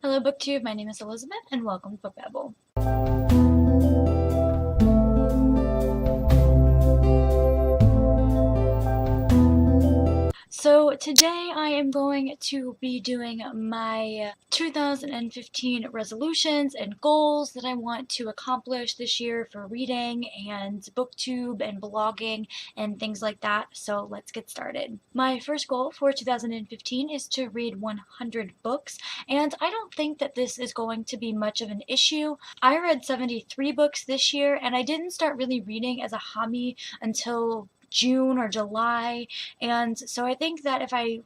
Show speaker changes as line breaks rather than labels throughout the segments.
Hello BookTube, my name is Elizabeth and welcome to Book Babble. So today I am going to be doing my 2015 resolutions and goals that I want to accomplish this year for reading and booktube and blogging and things like that. So let's get started. My first goal for 2015 is to read 100 books, and I don't think that this is going to be much of an issue. I read 73 books this year, and I didn't start really reading as a hobby until June or July, and so I think that if I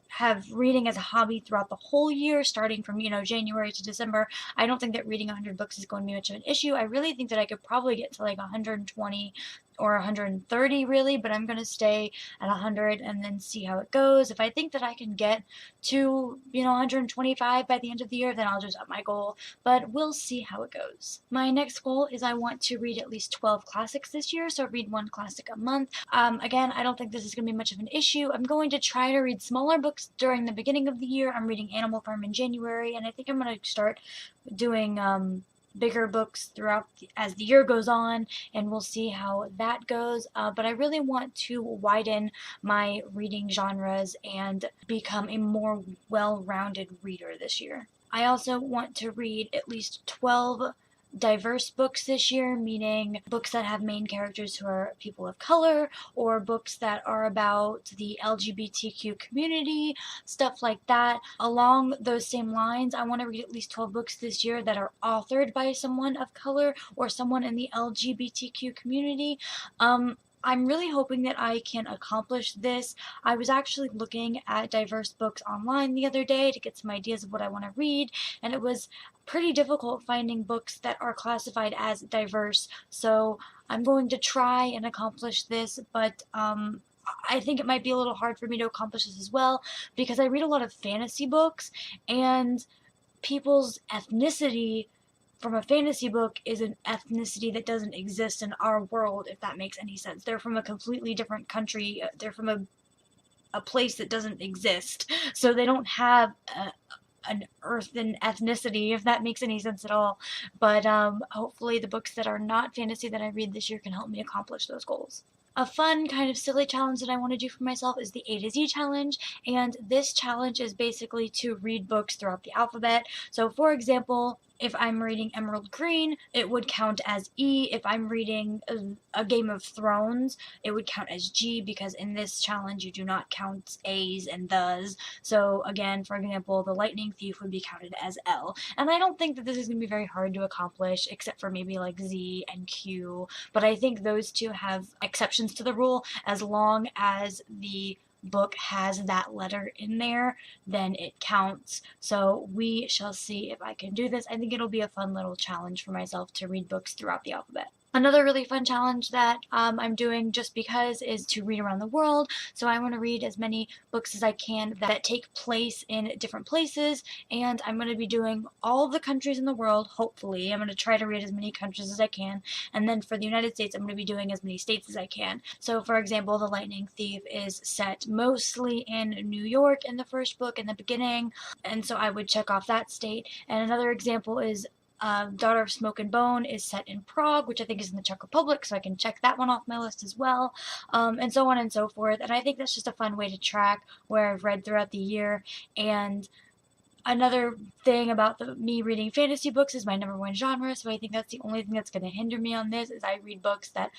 have reading as a hobby throughout the whole year, starting from, January to December, I don't think that reading 100 books is going to be much of an issue. I really think that I could probably get to like 120 or 130 really, but I'm going to stay at 100 and then see how it goes. If I think that I can get to, 125 by the end of the year, then I'll just up my goal, but we'll see how it goes. My next goal is I want to read at least 12 classics this year, so read one classic a month. Again, I don't think this is going to be much of an issue. I'm going to try to read smaller books during the beginning of the year. I'm reading Animal Farm in January, and I think I'm going to start doing bigger books throughout as the year goes on, and we'll see how that goes. But I really want to widen my reading genres and become a more well-rounded reader this year. I also want to read at least 12 diverse books this year, meaning books that have main characters who are people of color, or books that are about the LGBTQ community, stuff like that. Along those same lines, I want to read at least 12 books this year that are authored by someone of color or someone in the LGBTQ community. I'm really hoping that I can accomplish this. I was actually looking at diverse books online the other day to get some ideas of what I want to read, and it was pretty difficult finding books that are classified as diverse, so I'm going to try and accomplish this, but I think it might be a little hard for me to accomplish this as well, because I read a lot of fantasy books, and people's ethnicity from a fantasy book is an ethnicity that doesn't exist in our world, if that makes any sense. They're from a completely different country. They're from a place that doesn't exist. So they don't have an earthen ethnicity, if that makes any sense at all. But hopefully the books that are not fantasy that I read this year can help me accomplish those goals. A fun, kind of silly challenge that I want to do for myself is the A to Z challenge, and this challenge is basically to read books throughout the alphabet. So for example, if I'm reading Emerald Green, it would count as E. If I'm reading a Game of Thrones, it would count as G, because in this challenge you do not count A's and thes. So again, for example, the Lightning Thief would be counted as L. And I don't think that this is going to be very hard to accomplish, except for maybe like Z and Q, but I think those two have exceptions to the rule. As long as the book has that letter in there, then it counts. So we shall see if I can do this. I think it'll be a fun little challenge for myself to read books throughout the alphabet. Another really fun challenge that I'm doing just because is to read around the world. So I want to read as many books as I can that take place in different places, and I'm going to be doing all the countries in the world, hopefully. I'm going to try to read as many countries as I can, and then for the United States, I'm going to be doing as many states as I can. So for example, The Lightning Thief is set mostly in New York in the first book in the beginning, and so I would check off that state. And another example is Daughter of Smoke and Bone is set in Prague, which I think is in the Czech Republic, so I can check that one off my list as well, and so on and so forth. And I think that's just a fun way to track where I've read throughout the year. And another thing about me reading fantasy books is my number one genre, so I think that's the only thing that's going to hinder me on this, is I read books that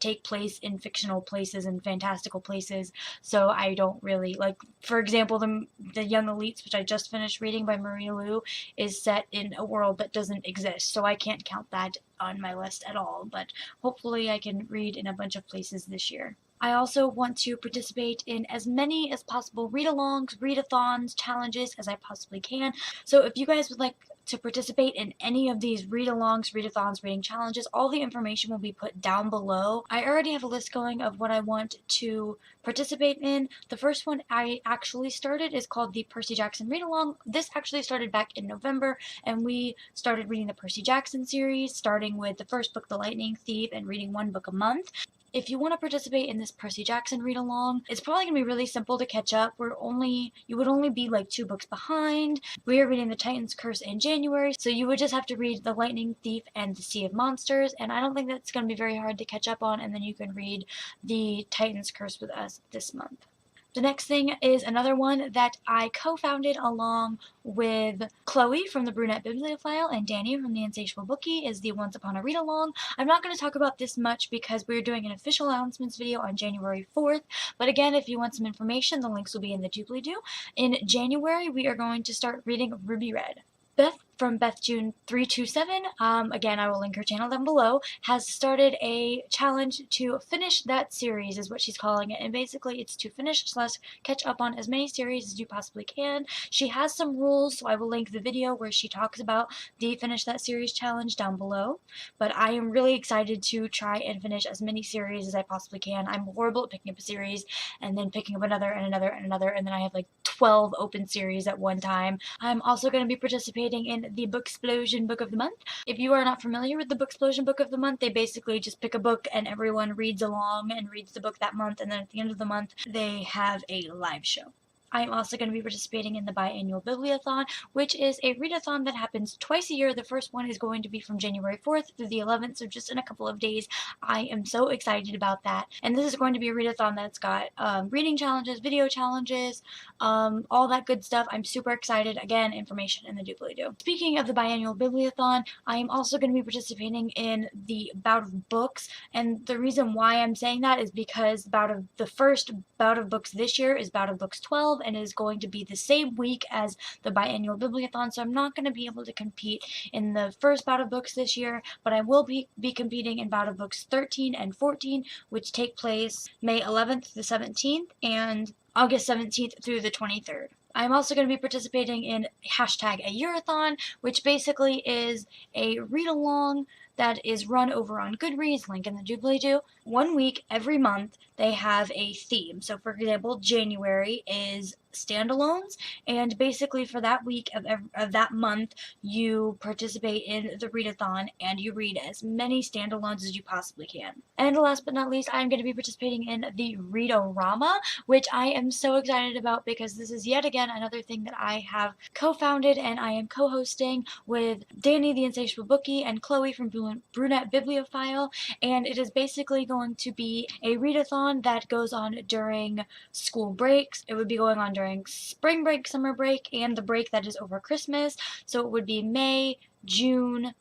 take place in fictional places and fantastical places, so I don't really like, for example, the Young Elites, which I just finished reading by Marie Lu, is set in a world that doesn't exist, so I can't count that on my list at all, but hopefully I can read in a bunch of places this year. I also want to participate in as many as possible read-alongs, read-a-thons, challenges as I possibly can. So if you guys would like to participate in any of these read-alongs, read-a-thons, reading challenges, all the information will be put down below. I already have a list going of what I want to participate in. The first one I actually started is called the Percy Jackson Read-Along. This actually started back in November, and we started reading the Percy Jackson series, starting with the first book, The Lightning Thief, and reading one book a month. If you want to participate in this Percy Jackson read along, it's probably going to be really simple to catch up. You would only be like 2 books behind. We are reading The Titan's Curse in January, so you would just have to read The Lightning Thief and The Sea of Monsters, and I don't think that's going to be very hard to catch up on, and then you can read The Titan's Curse with us this month. The next thing is another one that I co-founded along with Chloe from the Brunette Bibliophile and Danny from the Insatiable Bookie, is the Once Upon a Read Along. I'm not going to talk about this much because we're doing an official announcements video on January 4th, but again, if you want some information, the links will be in the doobly-doo. In January, we are going to start reading Ruby Red. Beth from BethJune327, again I will link her channel down below, has started a challenge to finish that series, is what she's calling it, and basically it's to finish / catch up on as many series as you possibly can. She has some rules, so I will link the video where she talks about the Finish That Series challenge down below, but I am really excited to try and finish as many series as I possibly can. I'm horrible at picking up a series and then picking up another and another and another, and then I have like 12 open series at one time. I'm also going to be participating in the Booksplosion Book of the Month. If you are not familiar with the Booksplosion Book of the Month, they basically just pick a book and everyone reads along and reads the book that month, and then at the end of the month they have a live show. I am also going to be participating in the biannual Bibliothon, which is a readathon that happens twice a year. The first one is going to be from January 4th through the 11th, so just in a couple of days. I am so excited about that. And this is going to be a readathon that's got reading challenges, video challenges, all that good stuff. I'm super excited. Again, information in the doobly-doo. Speaking of the biannual Bibliothon, I am also going to be participating in the Bout of Books, and the reason why I'm saying that is because the first Bout of Books this year is Bout of Books 12, and is going to be the same week as the biannual Bibliothon, so I'm not going to be able to compete in the first Bout of Books this year, but I will be competing in Bout of Books 13 and 14, which take place May 11th to the 17th and August 17th through the 23rd. I'm also going to be participating in hashtag a Yearathon, which basically is a read-along that is run over on Goodreads, link in the doobly-doo. 1 week every month they have a theme. So for example, January is standalones, and basically for that week of that month you participate in the readathon and you read as many standalones as you possibly can. And last but not least, I'm going to be participating in the Readorama, which I am so excited about because this is yet again another thing that I have co-founded and I am co-hosting with Danny the Insatiable Bookie and Chloe from Brunette Bibliophile, and it is basically going to be a readathon that goes on during school breaks. It would be going on during spring break, summer break, and the break that is over Christmas, so it would be May, June,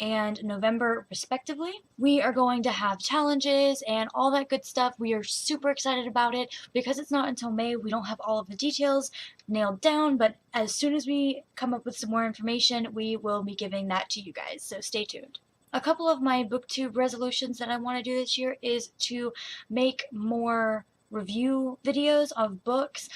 and November respectively. We are going to have challenges and all that good stuff. We are super excited about it. Because it's not until May, we don't have all of the details nailed down, but as soon as we come up with some more information, we will be giving that to you guys, so stay tuned. A couple of my booktube resolutions that I want to do this year is to make more review videos of books.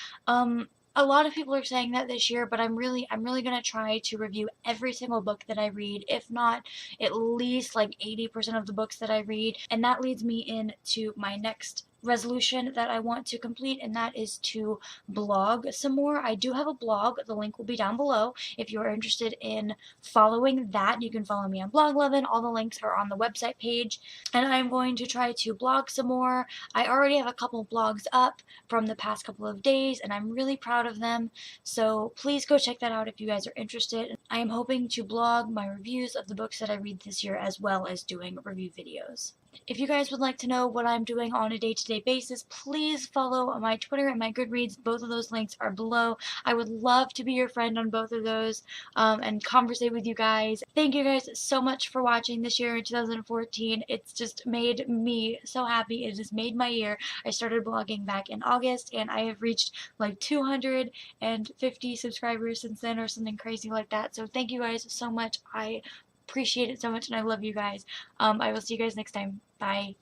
A lot of people are saying that this year, but I'm really gonna try to review every single book that I read, if not at least like 80% of the books that I read, and that leads me into my next resolution that I want to complete, and that is to blog some more. I do have a blog. The link will be down below. If you're interested in following that, you can follow me on Bloglovin. All the links are on the website page, and I'm going to try to blog some more. I already have a couple blogs up from the past couple of days, and I'm really proud of them, so please go check that out if you guys are interested. I am hoping to blog my reviews of the books that I read this year, as well as doing review videos. If you guys would like to know what I'm doing on a day-to-day basis, please follow my Twitter and my Goodreads. Both of those links are below. I would love to be your friend on both of those and conversate with you guys. Thank you guys so much for watching this year in 2014. It's just made me so happy. It has made my year. I started blogging back in August, and I have reached like 250 subscribers since then, or something crazy like that. So thank you guys so much. I appreciate it so much, and I love you guys. I will see you guys next time. Bye.